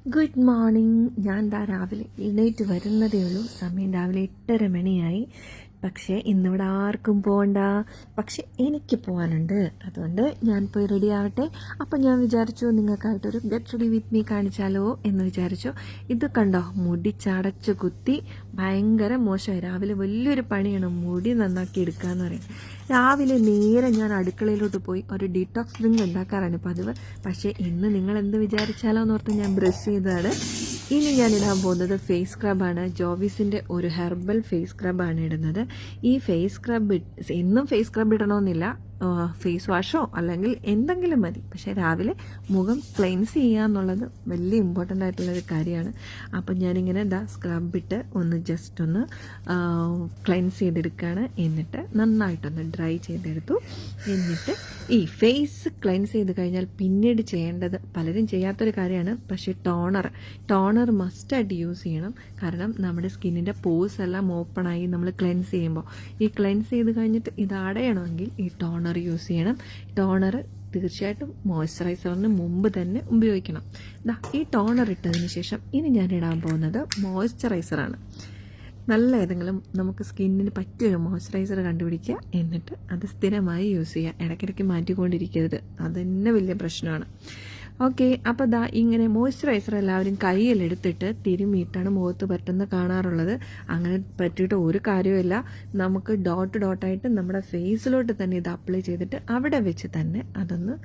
Good morning. ഞാൻ രാവിലെ എഴുന്നേറ്റ് വരുന്നതേ ഉള്ളൂ. സമയം രാവിലെ 8:30 മണിയായി. പക്ഷേ ഇന്നിവിടെ ആർക്കും പോകണ്ട. പക്ഷെ എനിക്ക് പോകാനുണ്ട്. അതുകൊണ്ട് ഞാൻ പോയി റെഡി ആവട്ടെ. അപ്പം ഞാൻ വിചാരിച്ചു നിങ്ങൾക്കായിട്ടൊരു ഗെറ്റ് റെഡി വിത്ത് മീ കാണിച്ചാലോ എന്ന് വിചാരിച്ചു. ഇത് കണ്ടോ, മുടി ചടച്ച് കുത്തി ഭയങ്കര മോശമായി. രാവിലെ വലിയൊരു പണിയാണ് മുടി നന്നാക്കി എടുക്കുക എന്ന് പറയുന്നത്. രാവിലെ നേരെ ഞാൻ അടുക്കളയിലോട്ട് പോയി ഒരു ഡീറ്റോക്സ് ഡ്രിങ്ക് ഉണ്ടാക്കാറാണ് പതിവ്. പക്ഷേ ഇന്ന് നിങ്ങൾ എന്ത് വിചാരിച്ചാലോ എന്നോർത്ത് ഞാൻ ബ്രഷ് ചെയ്തതാണ്. ഇനി ഞാൻ ഇടാൻ പോകുന്നത് ഫേസ് സ്ക്രബാണ്. ജോവിസിൻ്റെ ഒരു ഹെർബൽ ഫേസ് സ്ക്രബാണ് ഇടുന്നത്. ഈ ഫേസ് സ്ക്രബ് എന്നും ഫേസ് സ്ക്രബ് ഇടണമെന്നില്ല. ഫേസ് വാഷോ അല്ലെങ്കിൽ എന്തെങ്കിലും മതി. പക്ഷേ രാവിലെ മുഖം ക്ലെൻസ് ചെയ്യുക എന്നുള്ളത് വലിയ ഇമ്പോർട്ടൻ്റ് ആയിട്ടുള്ളൊരു കാര്യമാണ്. അപ്പം ഞാനിങ്ങനെ സ്ക്രബ് ഇട്ട് ജസ്റ്റ് ഒന്ന് ക്ലെൻസ് ചെയ്തെടുക്കുകയാണ്. എന്നിട്ട് നന്നായിട്ടൊന്ന് ഡ്രൈ ചെയ്തെടുത്തു. എന്നിട്ട് ഈ ഫേസ് ക്ലെൻസ് ചെയ്ത് കഴിഞ്ഞാൽ പിന്നീട് ചെയ്യേണ്ടത് പലരും ചെയ്യാത്തൊരു കാര്യമാണ്. പക്ഷേ ടോണർ മസ്റ്റായിട്ട് യൂസ് ചെയ്യണം. കാരണം നമ്മുടെ സ്കിന്നിൻ്റെ പോഴ്സ് എല്ലാം ഓപ്പണായി നമ്മൾ ക്ലെൻസ് ചെയ്യുമ്പോൾ ഈ ക്ലെൻസ് ചെയ്ത് കഴിഞ്ഞിട്ട് ഇത് അടയണമെങ്കിൽ ഈ ടോണർ യൂസ് ചെയ്യണം. ടോണർ തീർച്ചയായിട്ടും മോയ്സ്ചറൈസറിന് മുമ്പ് തന്നെ ഉപയോഗിക്കണം. ഈ ടോണർ ഇട്ടതിന് ശേഷം ഇനി ഞാൻ ഇടാൻ പോകുന്നത് മോയ്സ്ചറൈസറാണ്. നല്ല ഏതെങ്കിലും നമുക്ക് സ്കിന്നിന് പറ്റിയൊരു മോയ്സ്ചറൈസർ കണ്ടുപിടിക്കുക. എന്നിട്ട് അത് സ്ഥിരമായി യൂസ് ചെയ്യുക. ഇടയ്ക്കിടയ്ക്ക് മാറ്റിക്കൊണ്ടിരിക്കരുത്. അത് തന്നെ വലിയ പ്രശ്നമാണ്. ഓക്കെ, അപ്പോൾ ഇങ്ങനെ മോയ്സ്ചറൈസർ എല്ലാവരും കയ്യിലെടുത്തിട്ട് തിരുമ്മിയിട്ടാണ് മുഖത്ത് പറ്റുന്നത് കാണാറുള്ളത്. അങ്ങനെ പറ്റിയിട്ട് ഒരു കാര്യമില്ല. നമുക്ക് ഡോട്ടായിട്ട് നമ്മുടെ ഫേസിലോട്ട് തന്നെ ഇത് അപ്ലൈ ചെയ്തിട്ട് അവിടെ വെച്ച് തന്നെ അതൊന്ന്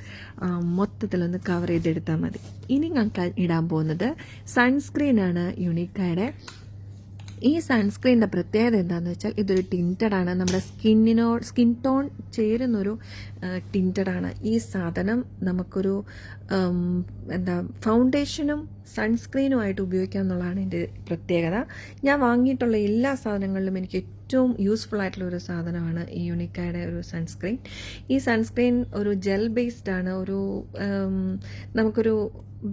മൊത്തത്തിലൊന്ന് കവർ ചെയ്തെടുത്താൽ മതി. ഇനി ഞാൻ ഇടാൻ പോകുന്നത് സൺസ്ക്രീനാണ് യുണീക്കയുടെ. ഈ സൺസ്ക്രീനിൻ്റെ പ്രത്യേകത എന്താണെന്ന് വെച്ചാൽ ഇതൊരു ടിൻറ്റഡാണ്. നമ്മുടെ സ്കിൻ ടോൺ ചേരുന്നൊരു ടിൻറ്റഡാണ്. ഈ സാധനം നമുക്കൊരു ഫൗണ്ടേഷനും സൺസ്ക്രീനുമായിട്ട് ഉപയോഗിക്കുക എന്നുള്ളതാണ് എൻ്റെ പ്രത്യേകത. ഞാൻ വാങ്ങിയിട്ടുള്ള എല്ലാ സാധനങ്ങളിലും എനിക്ക് ഏറ്റവും യൂസ്ഫുൾ ആയിട്ടുള്ള ഒരു സാധനമാണ് ഈ യുണീക്കയുടെ ഒരു സൺസ്ക്രീൻ. ഈ സൺസ്ക്രീൻ ഒരു ജെൽ ബേസ്ഡ് ആണ്. നമുക്കൊരു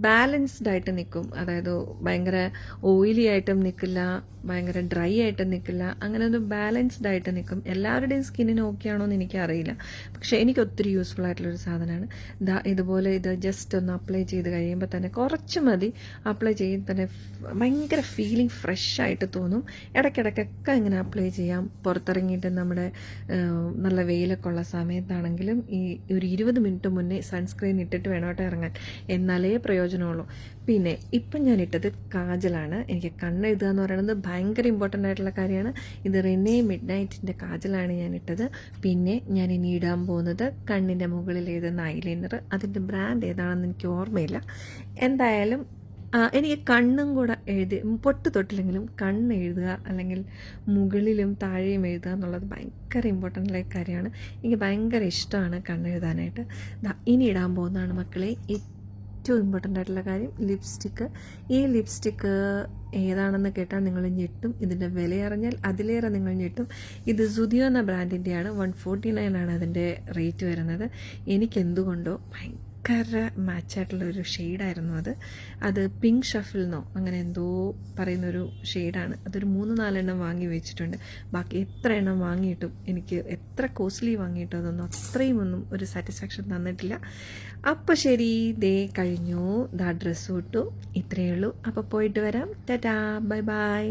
ബാലൻസ്ഡ് ആയിട്ട് നിൽക്കും. അതായത് ഭയങ്കര ഓയിലി ആയിട്ടും നിൽക്കില്ല, ഭയങ്കര ഡ്രൈ ആയിട്ടും നിൽക്കില്ല. അങ്ങനെ ഒരു ബാലൻസ്ഡ് ആയിട്ട് നിൽക്കും. എല്ലാവരുടെയും സ്കിന്നിന് ഓക്കെ ആണോ എന്ന് എനിക്കറിയില്ല. പക്ഷേ എനിക്ക് ഒത്തിരി യൂസ്ഫുൾ ആയിട്ടുള്ളൊരു സാധനമാണ്. ഇതുപോലെ ഇത് ജസ്റ്റ് ഒന്ന് അപ്ലൈ ചെയ്ത് കഴിയുമ്പോൾ തന്നെ കുറച്ച് മതി. അപ്ലൈ ചെയ്ത് തന്നെ ഭയങ്കര ഫീലിംഗ് ഫ്രഷ് ആയിട്ട് തോന്നും. ഇടയ്ക്കിടയ്ക്കൊക്കെ ഇങ്ങനെ അപ്ലൈ ചെയ്യാം. പുറത്തിറങ്ങിയിട്ട് നമ്മുടെ നല്ല വെയിലൊക്കെ ഉള്ള സമയത്താണെങ്കിലും ഈ ഒരു 20 മിനിറ്റ് മുന്നേ സൺസ്ക്രീൻ ഇട്ടിട്ട് വേണോട്ട് ഇറങ്ങാൻ. എന്നാലേ പ്രയോജനമുള്ളൂ. പിന്നെ ഇപ്പം ഞാൻ ഇട്ടത് കാജലാണ്. എനിക്ക് കണ്ണെഴുതുക എന്ന് പറയുന്നത് ഭയങ്കര ഇമ്പോർട്ടൻ്റ് ആയിട്ടുള്ള കാര്യമാണ്. ഇത് റിനെ മിഡ്നൈറ്റിൻ്റെ കാജലാണ് ഞാൻ ഇട്ടത്. പിന്നെ ഞാൻ ഇനി ഇടാൻ പോകുന്നത് കണ്ണിൻ്റെ മുകളിൽ എഴുതുന്ന ഐലൈനർ. അതിൻ്റെ ബ്രാൻഡ് ഏതാണെന്ന് എനിക്ക് ഓർമ്മയില്ല. എന്തായാലും എനിക്ക് കണ്ണും കൂടെ പൊട്ട് തൊട്ടില്ലെങ്കിലും കണ്ണ് എഴുതുക അല്ലെങ്കിൽ മുകളിലും താഴെയും എഴുതുക എന്നുള്ളത് ഭയങ്കര ഇമ്പോർട്ടൻ്റ് ആയ കാര്യമാണ്. എനിക്ക് ഭയങ്കര ഇഷ്ടമാണ് കണ്ണെഴുതാനായിട്ട്. ഇനി ഇടാൻ പോകുന്നതാണ് മക്കളെ ഏറ്റവും ഇമ്പോർട്ടൻ്റ് ആയിട്ടുള്ള കാര്യം, ലിപ്സ്റ്റിക്ക്. ഈ ലിപ്സ്റ്റിക്ക് ഏതാണെന്ന് കേട്ടാൽ നിങ്ങൾ ഞെട്ടും. ഇതിൻ്റെ വില അറിഞ്ഞാൽ അതിലേറെ നിങ്ങൾ ഞെട്ടും. ഇത് സുദിയോ എന്ന ബ്രാൻഡിൻ്റെയാണ്. 149 ആണ് അതിൻ്റെ റേറ്റ് വരുന്നത്. എനിക്കെന്തുകൊണ്ടോ ഭയങ്കര മാച്ചായിട്ടുള്ളൊരു ഷെയ്ഡായിരുന്നു അത് പിങ്ക് ഷഫിൽ എന്നോ അങ്ങനെ എന്തോ പറയുന്നൊരു ഷെയ്ഡാണ്. അതൊരു 3-4 എണ്ണം വാങ്ങി വെച്ചിട്ടുണ്ട്. ബാക്കി എത്ര എണ്ണം വാങ്ങിയിട്ടും എനിക്ക് എത്ര കോസ്റ്റ്ലി വാങ്ങിയിട്ടും അതൊന്നും അത്രയും ഒന്നും ഒരു സാറ്റിസ്ഫാക്ഷൻ തന്നിട്ടില്ല. അപ്പോൾ ശരി, കഴിഞ്ഞു. ഡ്രസ്സ് ഇട്ടു. ഇത്രയേ ഉള്ളൂ. അപ്പോൾ പോയിട്ട് വരാം. Tata, bye bye.